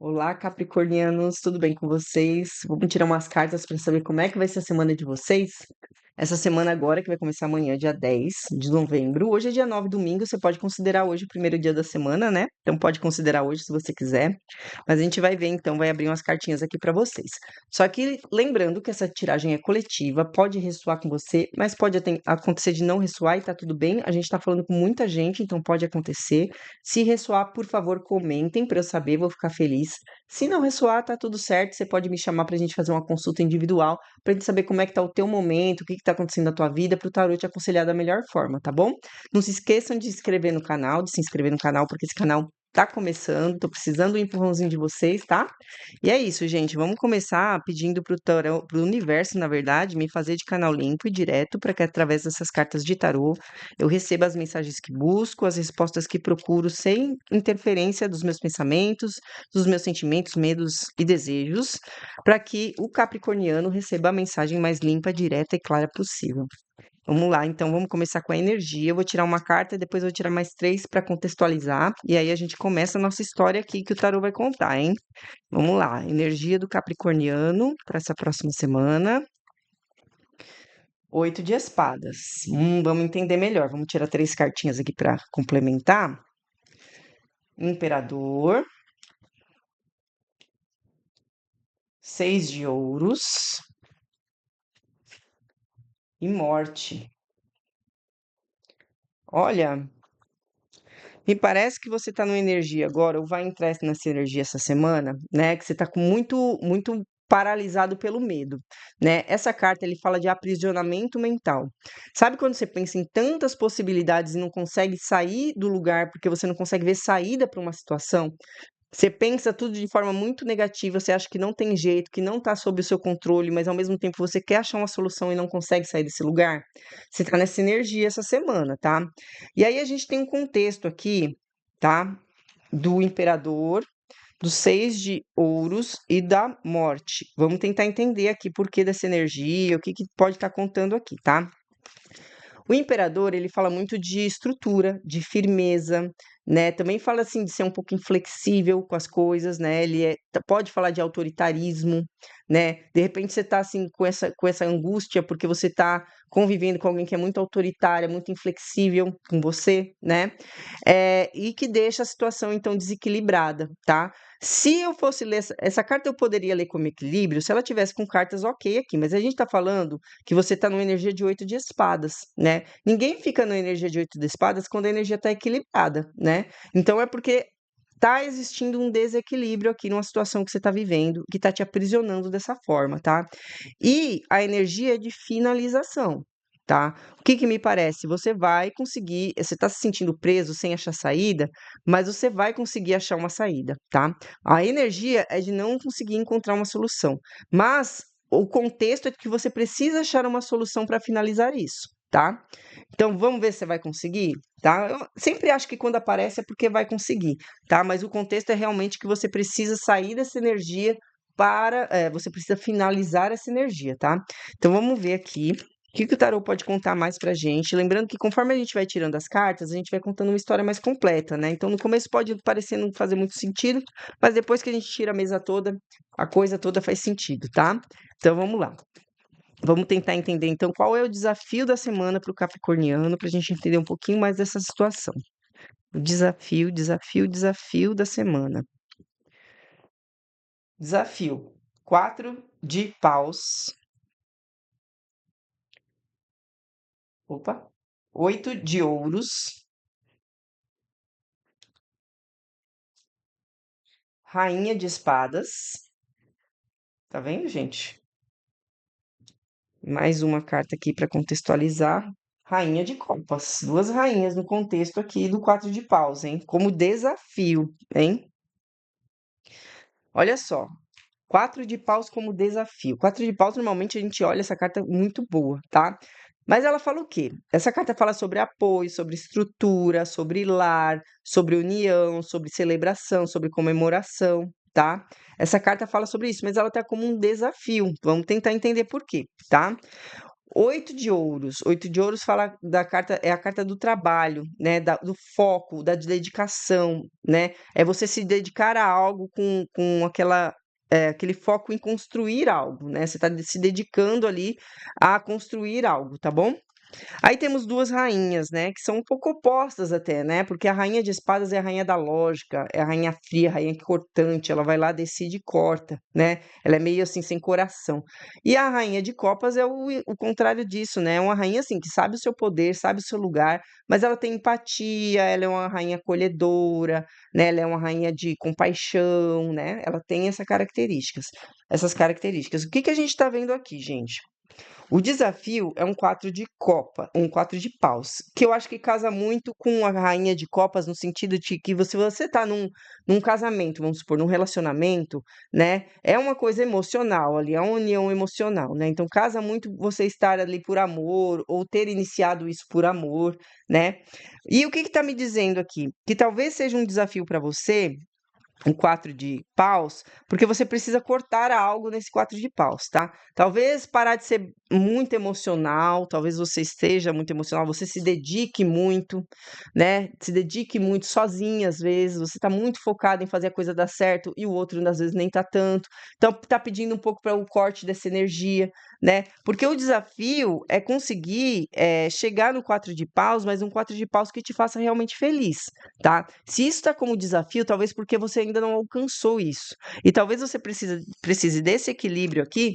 Olá, capricornianos, tudo bem com vocês? Vamos tirar umas cartas para saber como é que vai ser a semana de vocês? Essa semana agora, que vai começar amanhã, dia 10 de novembro. Hoje é dia 9, domingo, você pode considerar hoje o primeiro dia da semana, né? Então pode considerar hoje se você quiser. Mas a gente vai ver, então, vai abrir umas cartinhas aqui para vocês. Só que lembrando que essa tiragem é coletiva, pode ressoar com você, mas pode acontecer de não ressoar e tá tudo bem. A gente tá falando com muita gente, então pode acontecer. Se ressoar, por favor, comentem para eu saber, vou ficar feliz. Se não ressoar, tá tudo certo. Você pode me chamar pra gente fazer uma consulta individual, pra gente saber como é que tá o teu momento, o que que tá acontecendo na tua vida, pro tarô te aconselhar da melhor forma, tá bom? Não se esqueçam de se inscrever no canal, porque esse canal tá começando, tô precisando do empurrãozinho de vocês, tá? E é isso, gente. Vamos começar pedindo pro tarô, pro universo, na verdade, me fazer de canal limpo e direto, para que através dessas cartas de tarô eu receba as mensagens que busco, as respostas que procuro, sem interferência dos meus pensamentos, dos meus sentimentos, medos e desejos, para que o capricorniano receba a mensagem mais limpa, direta e clara possível. Vamos lá, então vamos começar com a energia. Eu vou tirar uma carta e depois eu vou tirar mais três para contextualizar. E aí a gente começa a nossa história aqui que o tarô vai contar, hein? Vamos lá, energia do capricorniano para essa próxima semana. 8 de espadas. Vamos entender melhor. Vamos tirar três cartinhas aqui para complementar. Imperador. 6 de ouros. E morte. Olha, me parece que você está numa energia agora, ou vai entrar nessa energia essa semana, né? Que você está com muito paralisado pelo medo, né? Essa carta ele fala de aprisionamento mental. Sabe quando você pensa em tantas possibilidades e não consegue sair do lugar porque você não consegue ver saída para uma situação? Você pensa tudo de forma muito negativa, você acha que não tem jeito, que não está sob o seu controle, mas ao mesmo tempo você quer achar uma solução e não consegue sair desse lugar? Você está nessa energia essa semana, tá? E aí a gente tem um contexto aqui, tá? Do imperador, dos 6 de ouros e da morte. Vamos tentar entender aqui por que dessa energia, o que que pode estar contando aqui, tá? O imperador, ele fala muito de estrutura, de firmeza, né? Também fala assim de ser um pouco inflexível com as coisas, né? Pode falar de autoritarismo, né? De repente você tá assim com essa angústia porque você tá convivendo com alguém que é muito autoritária, muito inflexível com você, né? E que deixa a situação então desequilibrada, tá? Se eu fosse ler essa carta, eu poderia ler como equilíbrio se ela tivesse com cartas ok aqui, mas a gente tá falando que você está numa energia de 8 de espadas, né? Ninguém fica na energia de 8 de espadas quando a energia está equilibrada, né? Então é porque tá existindo um desequilíbrio aqui numa situação que você está vivendo, que está te aprisionando dessa forma, tá? E a energia é de finalização. Tá? O que que me parece? Você vai conseguir, você está se sentindo preso sem achar saída, mas você vai conseguir achar uma saída, tá? A energia é de não conseguir encontrar uma solução, mas o contexto é que você precisa achar uma solução para finalizar isso, tá? Então vamos ver se você vai conseguir, tá? Eu sempre acho que quando aparece é porque vai conseguir, tá? Mas o contexto é realmente que você precisa sair dessa energia você precisa finalizar essa energia, tá? Então vamos ver aqui o que que o tarô pode contar mais pra gente. Lembrando que conforme a gente vai tirando as cartas, a gente vai contando uma história mais completa, né? Então no começo pode parecer não fazer muito sentido, mas depois que a gente tira a mesa toda, a coisa toda faz sentido, tá? Então vamos lá. Vamos tentar entender então qual é o desafio da semana para o capricorniano, para a gente entender um pouquinho mais dessa situação. O desafio da semana. Desafio: 4 de paus. Opa! 8 de ouros. Rainha de espadas. Tá vendo, gente? Mais uma carta aqui para contextualizar. Rainha de copas. Duas rainhas no contexto aqui do 4 de paus, hein? Como desafio, hein? Olha só. 4 de paus como desafio. 4 de paus, normalmente a gente olha essa carta muito boa, tá? Mas ela fala o quê? Essa carta fala sobre apoio, sobre estrutura, sobre lar, sobre união, sobre celebração, sobre comemoração, tá? Essa carta fala sobre isso, mas ela tá como um desafio. Vamos tentar entender por quê, tá? Oito de ouros. Oito de ouros fala da carta, é a carta do trabalho, né? Do foco, da dedicação, né? É você se dedicar a algo com aquele foco em construir algo, né? Você está se dedicando ali a construir algo, tá bom? Aí temos duas rainhas, né, que são um pouco opostas até, né, porque a rainha de espadas é a rainha da lógica, é a rainha fria, a rainha cortante, ela vai lá, decide e corta, né, ela é meio assim, sem coração. E a rainha de copas é o contrário disso, né, é uma rainha assim, que sabe o seu poder, sabe o seu lugar, mas ela tem empatia, ela é uma rainha acolhedora, né, ela é uma rainha de compaixão, né, ela tem essas características. O que que a gente está vendo aqui, gente? O desafio é um 4 de copa, um 4 de paus, que eu acho que casa muito com a rainha de copas no sentido de que você tá num casamento, vamos supor, num relacionamento, né? É uma coisa emocional ali, é uma união emocional, né? Então casa muito você estar ali por amor ou ter iniciado isso por amor, né? E o que que tá me dizendo aqui? Que talvez seja um desafio para você um 4 de paus, porque você precisa cortar algo nesse 4 de paus, tá? Talvez parar de ser muito emocional, talvez você esteja muito emocional, você se dedique muito, né? Se dedique muito sozinha às vezes, você tá muito focado em fazer a coisa dar certo e o outro às vezes nem tá tanto. Então tá pedindo um pouco para o corte dessa energia, né? Porque o desafio é conseguir chegar no 4 de paus, mas um 4 de paus que te faça realmente feliz, tá? Se isso está como desafio, talvez porque você ainda não alcançou isso. E talvez você precise desse equilíbrio aqui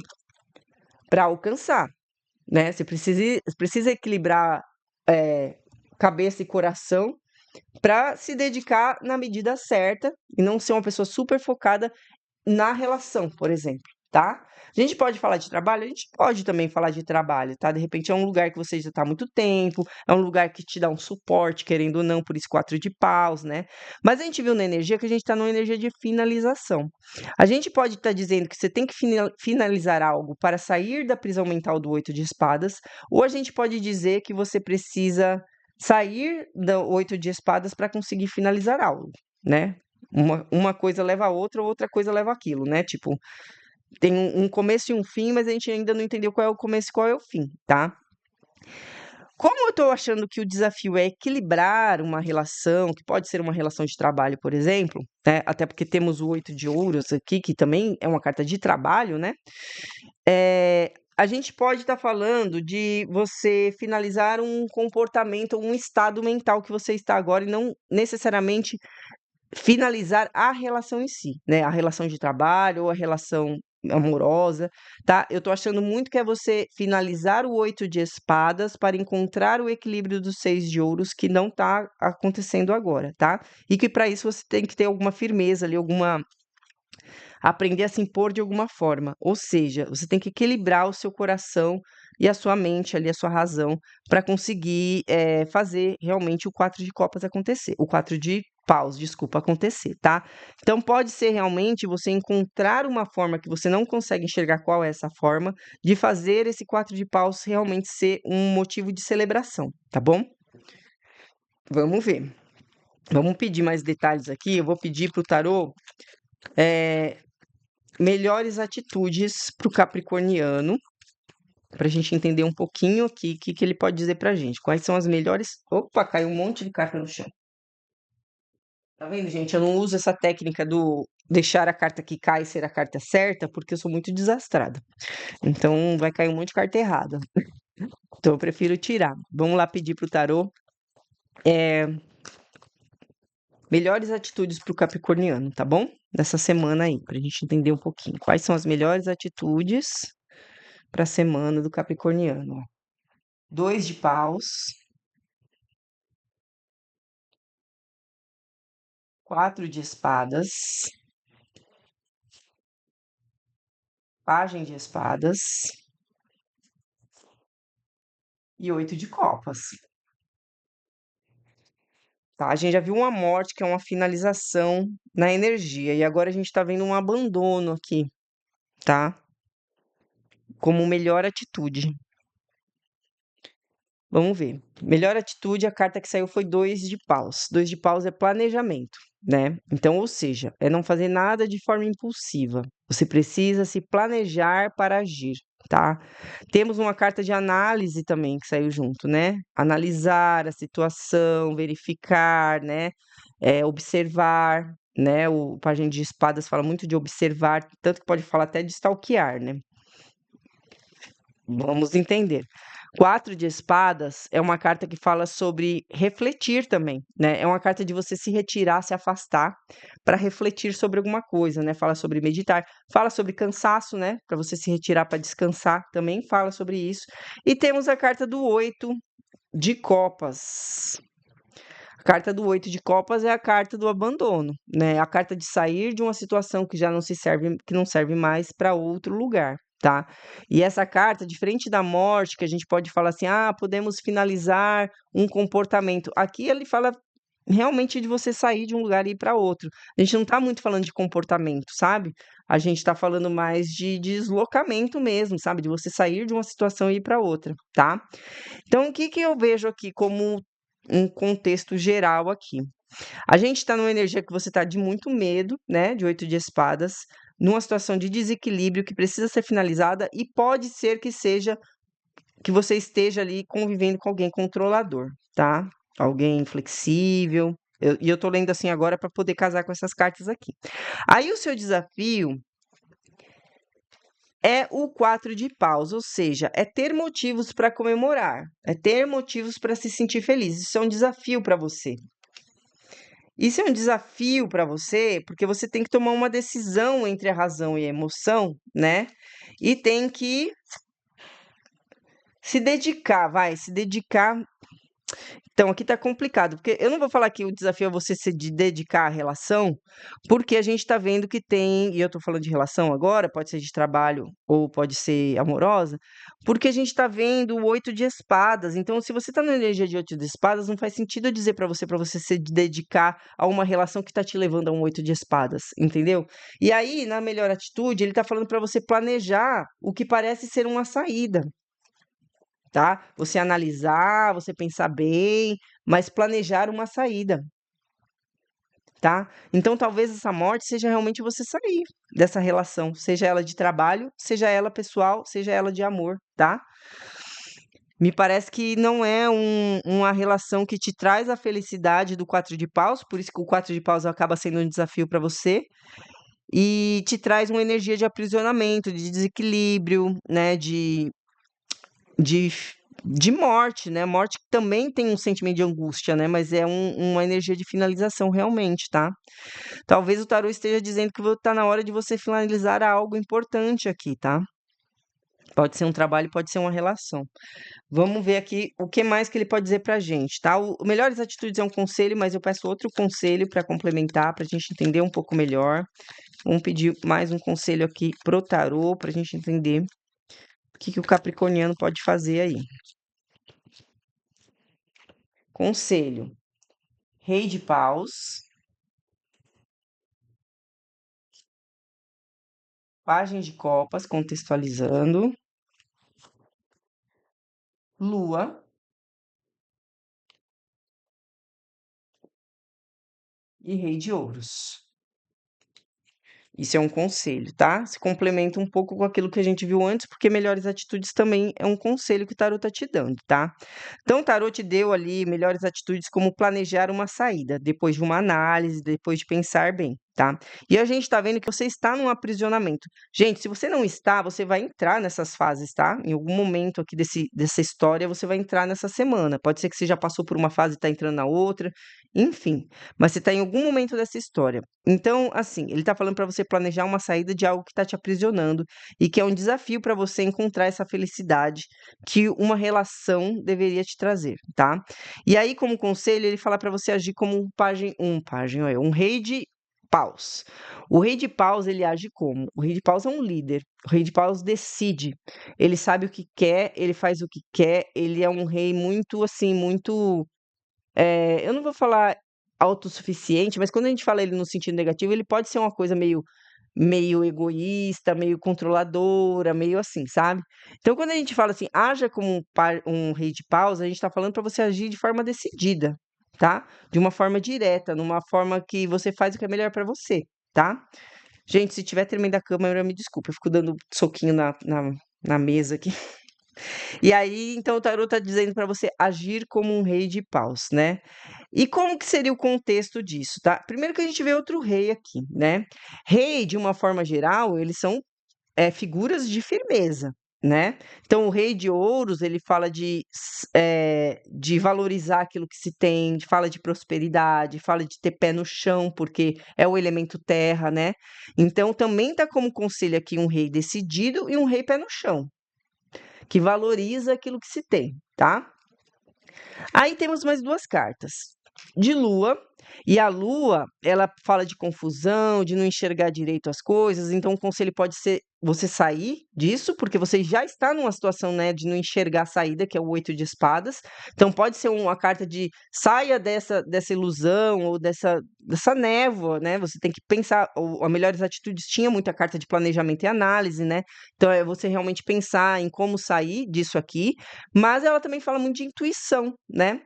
para alcançar, né? Você precisa equilibrar cabeça e coração para se dedicar na medida certa e não ser uma pessoa super focada na relação, por exemplo, tá? A gente pode falar de trabalho? A gente pode também falar de trabalho, tá? De repente é um lugar que você já está há muito tempo, é um lugar que te dá um suporte, querendo ou não, por isso 4 de paus, né? Mas a gente viu na energia que a gente está numa energia de finalização. A gente pode estar dizendo que você tem que finalizar algo para sair da prisão mental do 8 de espadas, ou a gente pode dizer que você precisa sair do 8 de espadas para conseguir finalizar algo, né? Uma coisa leva a outra, outra coisa leva aquilo, né? Tipo, tem um começo e um fim, mas a gente ainda não entendeu qual é o começo e qual é o fim, tá? Como eu tô achando que o desafio é equilibrar uma relação, que pode ser uma relação de trabalho, por exemplo, né? Até porque temos o 8 de ouros aqui, que também é uma carta de trabalho, né? A gente pode estar falando de você finalizar um comportamento, um estado mental que você está agora e não necessariamente finalizar a relação em si, né, a relação de trabalho ou a relação amorosa, tá? Eu tô achando muito que é você finalizar o 8 de espadas para encontrar o equilíbrio dos 6 de ouros que não tá acontecendo agora, tá? E que para isso você tem que ter alguma firmeza ali, aprender a se impor de alguma forma. Ou seja, você tem que equilibrar o seu coração e a sua mente ali, a sua razão, para conseguir fazer realmente o 4 de copas acontecer. O 4 de paus, desculpa, acontecer, tá? Então pode ser realmente você encontrar uma forma que você não consegue enxergar qual é essa forma, de fazer esse 4 de paus realmente ser um motivo de celebração, tá bom? Vamos ver. Vamos pedir mais detalhes aqui. Eu vou pedir para o tarô melhores atitudes para o capricorniano, para a gente entender um pouquinho aqui o que, que ele pode dizer para a gente. Quais são as melhores. Opa, caiu um monte de carta no chão. Tá vendo, gente? Eu não uso essa técnica do deixar a carta que cai ser a carta certa, porque eu sou muito desastrada. Então vai cair um monte de carta errada. Então eu prefiro tirar. Vamos lá pedir pro tarô melhores atitudes para o capricorniano, tá bom? Dessa semana aí, para a gente entender um pouquinho. Quais são as melhores atitudes para a semana do capricorniano? Ó. 2 de paus, 4 de espadas, pajem de espadas e 8 de copas. Tá? A gente já viu uma morte, que é uma finalização na energia, e agora a gente tá vendo um abandono aqui, tá? Como melhor atitude. Vamos ver. Melhor atitude, a carta que saiu foi 2 de paus. 2 de paus é planejamento, né? Então, ou seja, é não fazer nada de forma impulsiva. Você precisa se planejar para agir. tá? Temos uma carta de análise também que saiu junto, né? Analisar a situação, verificar, né? Observar, né? O Pajem de Espadas fala muito de observar, tanto que pode falar até de stalkear, né? Vamos entender. Quatro de espadas é uma carta que fala sobre refletir também, né? É uma carta de você se retirar, se afastar para refletir sobre alguma coisa, né? Fala sobre meditar, fala sobre cansaço, né? Para você se retirar para descansar, também fala sobre isso. E temos a carta do 8 de copas. A carta do 8 de copas é a carta do abandono, né? A carta de sair de uma situação que já não se serve, que não serve mais para outro lugar, tá? E essa carta, diferente da morte, que a gente pode falar assim, podemos finalizar um comportamento. Aqui ele fala realmente de você sair de um lugar e ir para outro. A gente não está muito falando de comportamento, sabe? A gente está falando mais de deslocamento mesmo, sabe? De você sair de uma situação e ir para outra, tá? Então, o que que eu vejo aqui como um contexto geral aqui? A gente está numa energia que você está de muito medo, né? De 8 de espadas, numa situação de desequilíbrio que precisa ser finalizada e pode ser que seja que você esteja ali convivendo com alguém controlador, tá? Alguém flexível. E eu tô lendo assim agora para poder casar com essas cartas aqui. Aí o seu desafio é o 4 de paus, ou seja, é ter motivos para comemorar, é ter motivos para se sentir feliz. Isso é um desafio para você. Isso é um desafio para você, porque você tem que tomar uma decisão entre a razão e a emoção, né? E tem que se dedicar, se dedicar. Então, aqui tá complicado, porque eu não vou falar que o desafio é você se dedicar à relação, porque a gente tá vendo que tem, e eu tô falando de relação agora, pode ser de trabalho ou pode ser amorosa, porque a gente tá vendo o 8 de espadas. Então, se você tá na energia de 8 de espadas, não faz sentido eu dizer para você se dedicar a uma relação que tá te levando a um 8 de espadas, entendeu? E aí, na melhor atitude, ele tá falando para você planejar o que parece ser uma saída, tá? Você analisar, você pensar bem, mas planejar uma saída, tá? Então, talvez essa morte seja realmente você sair dessa relação, seja ela de trabalho, seja ela pessoal, seja ela de amor, tá? Me parece que não é uma relação que te traz a felicidade do 4 de paus, por isso que o 4 de paus acaba sendo um desafio para você, e te traz uma energia de aprisionamento, de desequilíbrio, né? De de morte, né, morte que também tem um sentimento de angústia, né, mas é uma energia de finalização realmente, tá. Talvez o tarô esteja dizendo que tá na hora de você finalizar algo importante aqui, tá. Pode ser um trabalho, pode ser uma relação. Vamos ver aqui o que mais que ele pode dizer pra gente, tá. O Melhores Atitudes é um conselho, mas eu peço outro conselho para complementar, pra gente entender um pouco melhor. Vamos pedir mais um conselho aqui pro tarô, pra gente entender o que que o capricorniano pode fazer aí. Conselho: Rei de paus, Pajem de copas, contextualizando, Lua e Rei de ouros. Isso é um conselho, tá? Se complementa um pouco com aquilo que a gente viu antes, porque melhores atitudes também é um conselho que o tarô tá te dando, tá? Então, o tarô te deu ali melhores atitudes como planejar uma saída, depois de uma análise, depois de pensar bem, tá? E a gente tá vendo que você está num aprisionamento. Gente, se você não está, você vai entrar nessas fases, tá? Em algum momento aqui dessa história, você vai entrar nessa semana. Pode ser que você já passou por uma fase e tá entrando na outra, enfim. Mas você tá em algum momento dessa história. Então, assim, ele tá falando para você planejar uma saída de algo que tá te aprisionando e que é um desafio para você encontrar essa felicidade que uma relação deveria te trazer, tá? E aí, como conselho, ele fala para você agir como um rei de paus. O rei de paus, ele age como? O rei de paus é um líder. O rei de paus decide. Ele sabe o que quer, ele faz o que quer, ele é um rei muito, assim, muito eu não vou falar autossuficiente, mas quando a gente fala ele no sentido negativo, ele pode ser uma coisa meio egoísta, meio controladora, meio assim, sabe. Então quando a gente fala assim: "Haja como um rei de paus", a gente tá falando para você agir de forma decidida, tá. De uma forma direta, numa forma que você faz o que é melhor para você, tá. Gente, se tiver tremendo a câmera, me desculpa, eu fico dando soquinho na mesa aqui. E aí, então o tarô tá dizendo para você agir como um rei de paus, né. E como que seria o contexto disso, tá? Primeiro que a gente vê outro rei aqui, né. Rei, de uma forma geral, eles são figuras de firmeza, né. Então o rei de ouros, ele fala de valorizar aquilo que se tem, fala de prosperidade, fala de ter pé no chão, porque é o elemento terra, né. Então também tá como conselho aqui um rei decidido e um rei pé no chão, que valoriza aquilo que se tem, tá. Aí temos mais 2 cartas, de lua, e a lua, ela fala de confusão, de não enxergar direito as coisas, então o conselho pode ser você sair disso, porque você já está numa situação, né, de não enxergar a saída, que é o 8 de espadas. Então pode ser uma carta de saia dessa ilusão ou dessa névoa, né, você tem que pensar ou a Melhores Atitudes tinha muita carta de planejamento e análise, né, então é você realmente pensar em como sair disso aqui, mas ela também fala muito de intuição, né.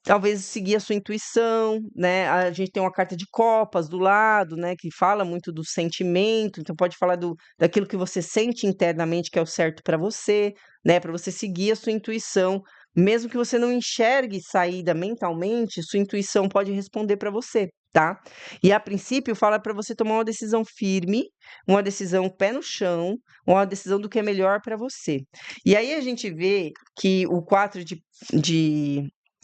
Talvez seguir a sua intuição, né, a gente tem uma carta de copas do lado, né, que fala muito do sentimento, então pode falar daquilo que você sente internamente que é o certo para você, né, para você seguir a sua intuição, mesmo que você não enxergue saída mentalmente, sua intuição pode responder para você, tá. E a princípio fala para você tomar uma decisão firme, uma decisão pé no chão, uma decisão do que é melhor para você. E aí a gente vê que o 4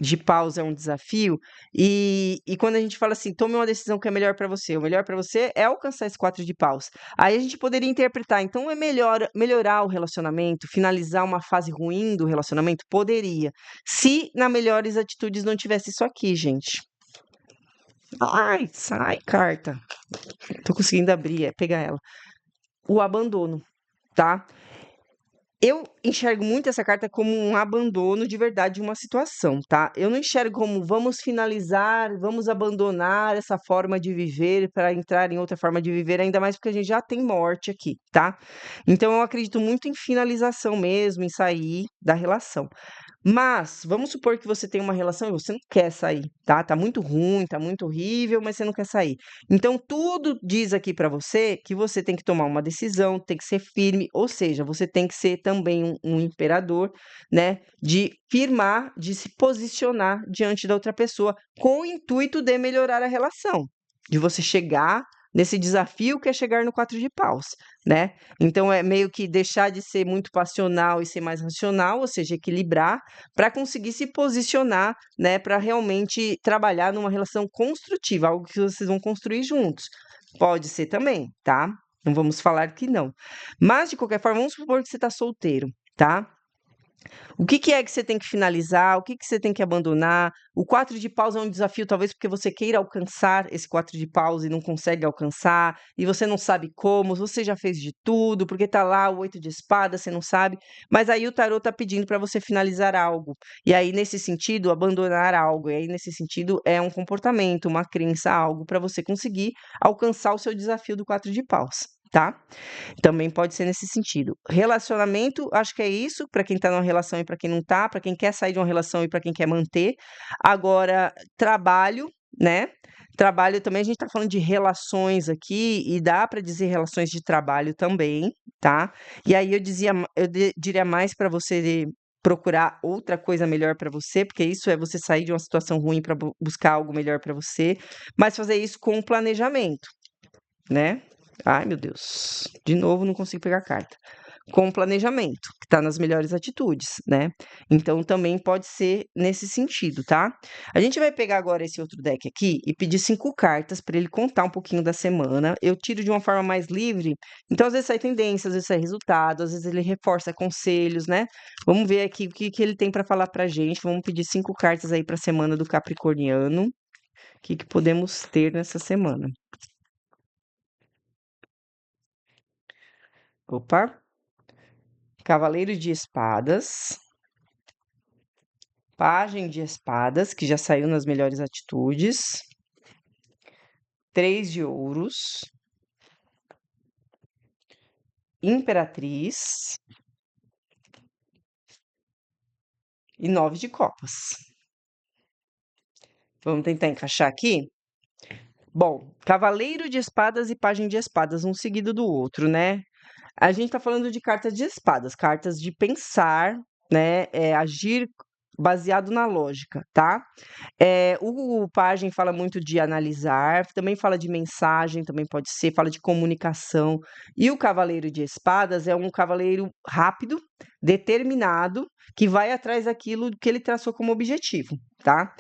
de paus é um desafio, e quando a gente fala assim: "Tome uma decisão que é melhor para você", o melhor para você é alcançar esse 4 de paus. Aí a gente poderia interpretar, então é melhor melhorar o relacionamento, finalizar uma fase ruim do relacionamento? Poderia, se na Melhores Atitudes não tivesse isso aqui, gente. Ai, sai carta. Tô conseguindo abrir, pegar ela. O abandono, tá? Eu enxergo muito essa carta como um abandono de verdade de uma situação, tá? Eu não enxergo como vamos finalizar, vamos abandonar essa forma de viver para entrar em outra forma de viver, ainda mais porque a gente já tem morte aqui, tá? Então eu acredito muito em finalização mesmo, em sair da relação. Mas, vamos supor que você tem uma relação e você não quer sair, tá? Tá muito ruim, tá muito horrível, mas você não quer sair. Então, tudo diz aqui pra você que você tem que tomar uma decisão, tem que ser firme, ou seja, você tem que ser também um imperador, né? De firmar, de se posicionar diante da outra pessoa com o intuito de melhorar a relação, de você chegar nesse desafio que é chegar no 4 de paus, né? Então, é meio que deixar de ser muito passional e ser mais racional, ou seja, equilibrar para conseguir se posicionar, né, para realmente trabalhar numa relação construtiva, algo que vocês vão construir juntos. Pode ser também, tá? Não vamos falar que não. Mas, de qualquer forma, vamos supor que você está solteiro, tá? O que que é que você tem que finalizar? O que que você tem que abandonar? O 4 de paus é um desafio, talvez porque você queira alcançar esse 4 de paus e não consegue alcançar, e você não sabe como, você já fez de tudo, porque tá lá o 8 de espadas, você não sabe, mas aí o tarô tá pedindo para você finalizar algo. E aí, nesse sentido, abandonar algo. E aí, nesse sentido, é um comportamento, uma crença, algo para você conseguir alcançar o seu desafio do 4 de paus, tá? Também pode ser nesse sentido. Relacionamento, acho que é isso, para quem tá numa relação e para quem não tá, para quem quer sair de uma relação e para quem quer manter. Agora, trabalho, né? Trabalho também, a gente tá falando de relações aqui, e dá para dizer relações de trabalho também, tá? E aí diria mais para você procurar outra coisa melhor para você, porque isso é você sair de uma situação ruim para buscar algo melhor para você, mas fazer isso com planejamento, né? Ai, meu Deus. De novo, não consigo pegar a carta. Com planejamento, que tá nas Melhores Atitudes, né? Então também pode ser nesse sentido, tá? A gente vai pegar agora esse outro deck aqui e pedir 5 cartas para ele contar um pouquinho da semana. Eu tiro de uma forma mais livre, então às vezes sai tendência, às vezes sai resultado, às vezes ele reforça conselhos, né? Vamos ver aqui o que que ele tem para falar pra gente. Vamos pedir 5 cartas aí pra semana do Capricorniano. O que que podemos ter nessa semana? Opa! Cavaleiro de Espadas, Pajem de Espadas, que já saiu nas Melhores Atitudes, 3 de Ouros, Imperatriz e 9 de Copas. Vamos tentar encaixar aqui? Bom, Cavaleiro de Espadas e Pajem de Espadas, um seguido do outro, né? A gente tá falando de cartas de espadas, cartas de pensar, né? Agir baseado na lógica, tá? O pajem fala muito de analisar, também fala de mensagem, também pode ser, fala de comunicação. E o cavaleiro de espadas é um cavaleiro rápido, determinado, que vai atrás daquilo que ele traçou como objetivo, tá?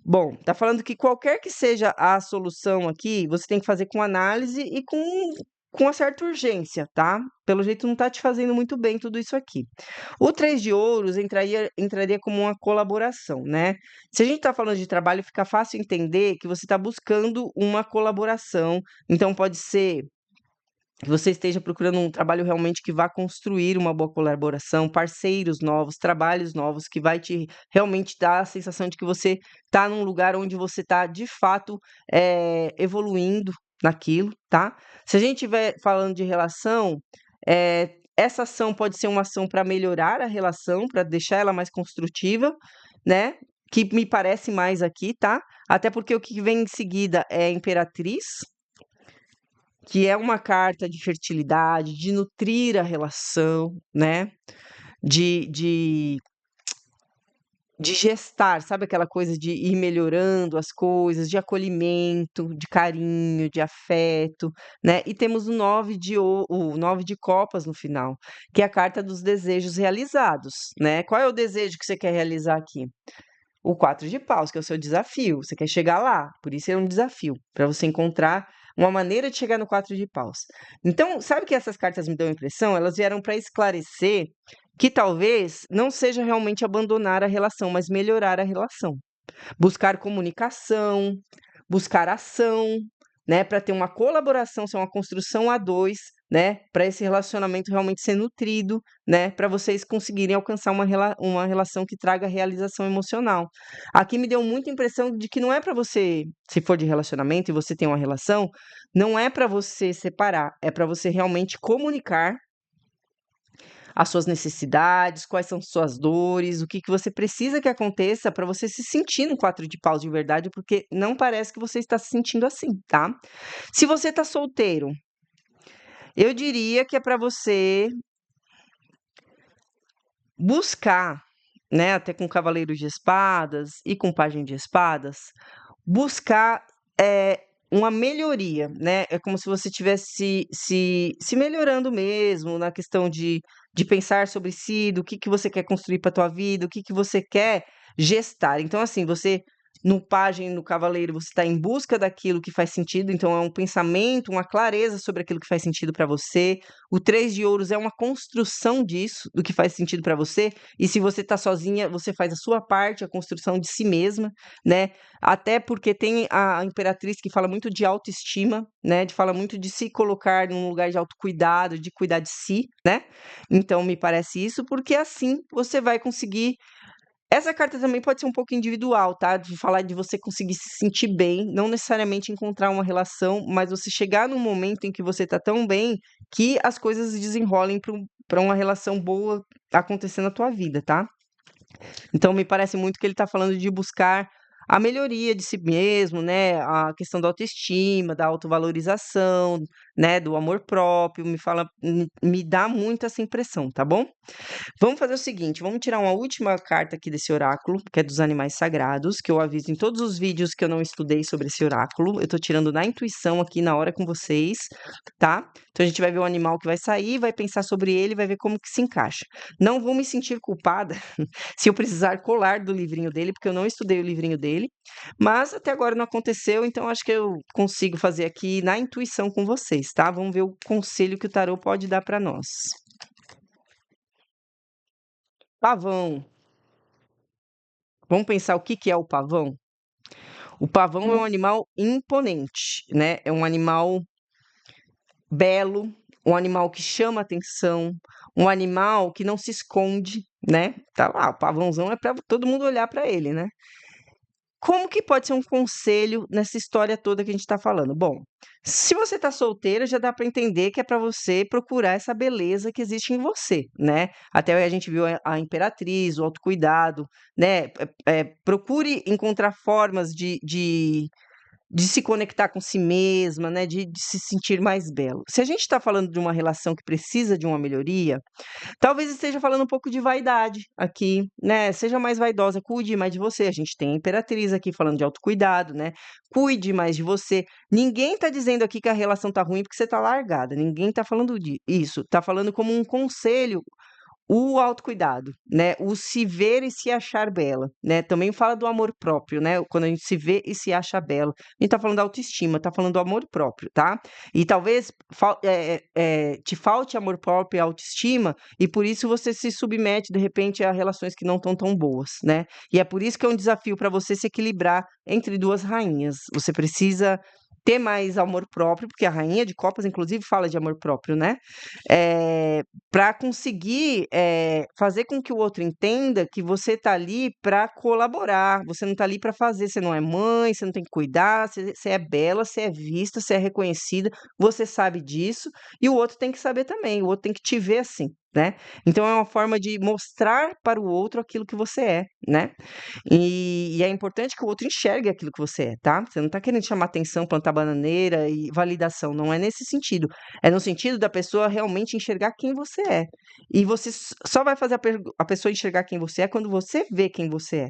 Bom, tá falando que qualquer que seja a solução aqui, você tem que fazer com análise e com uma certa urgência, tá? Pelo jeito não tá te fazendo muito bem tudo isso aqui. O 3 de ouros entraria como uma colaboração, né? Se a gente tá falando de trabalho, fica fácil entender que você tá buscando uma colaboração. Então pode ser que você esteja procurando um trabalho realmente que vá construir uma boa colaboração, parceiros novos, trabalhos novos, que vai te realmente dar a sensação de que você está num lugar onde você está de fato evoluindo naquilo, tá? Se a gente estiver falando de relação, essa ação pode ser uma ação para melhorar a relação, para deixar ela mais construtiva, né? Que me parece mais aqui, tá? Até porque o que vem em seguida é a Imperatriz, que é uma carta de fertilidade, de nutrir a relação, né? De, de, de gestar, sabe aquela coisa de ir melhorando as coisas, de acolhimento, de carinho, de afeto, né? E temos o 9 de copas no final, que é a carta dos desejos realizados, né? Qual é o desejo que você quer realizar aqui? O 4 de paus, que é o seu desafio. Você quer chegar lá, por isso é um desafio, para você encontrar uma maneira de chegar no 4 de paus. Então, sabe que essas cartas me dão a impressão? Elas vieram para esclarecer que talvez não seja realmente abandonar a relação, mas melhorar a relação. Buscar comunicação, buscar ação, né, para ter uma colaboração, ser uma construção a dois, né, para esse relacionamento realmente ser nutrido, né, para vocês conseguirem alcançar uma relação que traga realização emocional. Aqui me deu muita impressão de que não é para você, se for de relacionamento e você tem uma relação, não é para você separar, é para você realmente comunicar as suas necessidades, quais são suas dores, o que que você precisa que aconteça para você se sentir no 4 de paus de verdade, porque não parece que você está se sentindo assim, tá? Se você tá solteiro, eu diria que é para você buscar, né, até com cavaleiro de espadas e com pajem de espadas, buscar uma melhoria, né? É como se você tivesse se melhorando mesmo na questão de pensar sobre si, do que você quer construir para tua vida, o que você quer gestar. Então, assim, você no pajem, no cavaleiro, você está em busca daquilo que faz sentido, então é um pensamento, uma clareza sobre aquilo que faz sentido para você. O 3 de ouros é uma construção disso, do que faz sentido para você. E se você está sozinha, você faz a sua parte, a construção de si mesma, né? Até porque tem a Imperatriz que fala muito de autoestima, né? Fala muito de se colocar num lugar de autocuidado, de cuidar de si, né? Então me parece isso, porque assim você vai conseguir. Essa carta também pode ser um pouco individual, tá? De falar de você conseguir se sentir bem, não necessariamente encontrar uma relação, mas você chegar num momento em que você tá tão bem que as coisas desenrolem para uma relação boa acontecer na tua vida, tá? Então me parece muito que ele está falando de buscar a melhoria de si mesmo, né? A questão da autoestima, da autovalorização, né? Do amor próprio, me dá muito essa impressão, tá bom? Vamos fazer o seguinte, vamos tirar uma última carta aqui desse oráculo, que é dos animais sagrados, que eu aviso em todos os vídeos que eu não estudei sobre esse oráculo. Eu tô tirando na intuição aqui na hora com vocês, tá? Então a gente vai ver o animal que vai sair, vai pensar sobre ele, vai ver como que se encaixa. Não vou me sentir culpada se eu precisar colar do livrinho dele, porque eu não estudei o livrinho dele, mas até agora não aconteceu, então acho que eu consigo fazer aqui na intuição com vocês, tá? Vamos ver o conselho que o tarô pode dar para nós. Pavão. Vamos pensar o que que é o pavão? O pavão é um animal imponente, né? É um animal belo, um animal que chama atenção, um animal que não se esconde, né? Tá lá, o pavãozão é para todo mundo olhar para ele, né? Como que pode ser um conselho nessa história toda que a gente está falando? Bom, se você está solteira, já dá para entender que é para você procurar essa beleza que existe em você, né? Até a gente viu a Imperatriz, o autocuidado, né? Procure encontrar formas de de se conectar com si mesma, né, de se sentir mais belo. Se a gente está falando de uma relação que precisa de uma melhoria, talvez esteja falando um pouco de vaidade aqui, né? Seja mais vaidosa, cuide mais de você. A gente tem a Imperatriz aqui falando de autocuidado, né? Cuide mais de você. Ninguém tá dizendo aqui que a relação tá ruim porque você tá largada. Ninguém tá falando isso. Tá falando como um conselho o autocuidado, né, o se ver e se achar bela, né, também fala do amor próprio, né, quando a gente se vê e se acha bela. A gente tá falando da autoestima, tá falando do amor próprio, tá? E talvez te falte amor próprio e autoestima, e por isso você se submete, de repente, a relações que não estão tão boas, né? E é por isso que é um desafio para você se equilibrar entre duas rainhas. Você precisa ter mais amor próprio, porque a rainha de copas, inclusive, fala de amor próprio, né? Para conseguir fazer com que o outro entenda que você está ali para colaborar, você não está ali para fazer, você não é mãe, você não tem que cuidar, você é bela, você é vista, você é reconhecida, você sabe disso, e o outro tem que saber também, o outro tem que te ver assim, né? Então é uma forma de mostrar para o outro aquilo que você é, né? E é importante que o outro enxergue aquilo que você é, tá? Você não tá querendo chamar atenção, plantar bananeira e validação, não é nesse sentido. É no sentido da pessoa realmente enxergar quem você é. E você só vai fazer a pessoa enxergar quem você é quando você vê quem você é,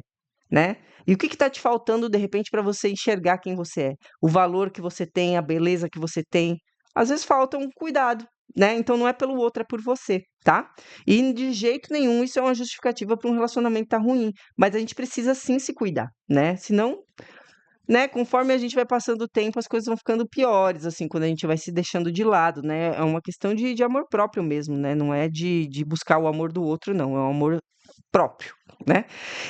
né? E o que que tá te faltando, de repente, para você enxergar quem você é? O valor que você tem, a beleza que você tem. Às vezes falta um cuidado, né? Então não é pelo outro, é por você, tá? E de jeito nenhum isso é uma justificativa para um relacionamento estar ruim. Mas a gente precisa sim se cuidar, né? Senão, né, conforme a gente vai passando o tempo, as coisas vão ficando piores, assim, quando a gente vai se deixando de lado, né? É uma questão de amor próprio mesmo, né? Não é de buscar o amor do outro, não. É um amor próprio, né?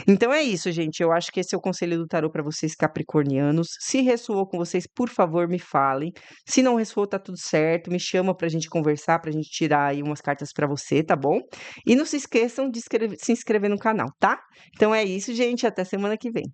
Então é isso, gente. Eu acho que esse é o conselho do tarô para vocês capricornianos. Se ressoou com vocês, por favor, me falem. Se não ressoou, tá tudo certo. Me chama pra gente conversar, pra gente tirar aí umas cartas para você, tá bom? E não se esqueçam de se inscrever no canal, tá? Então é isso, gente. Até semana que vem.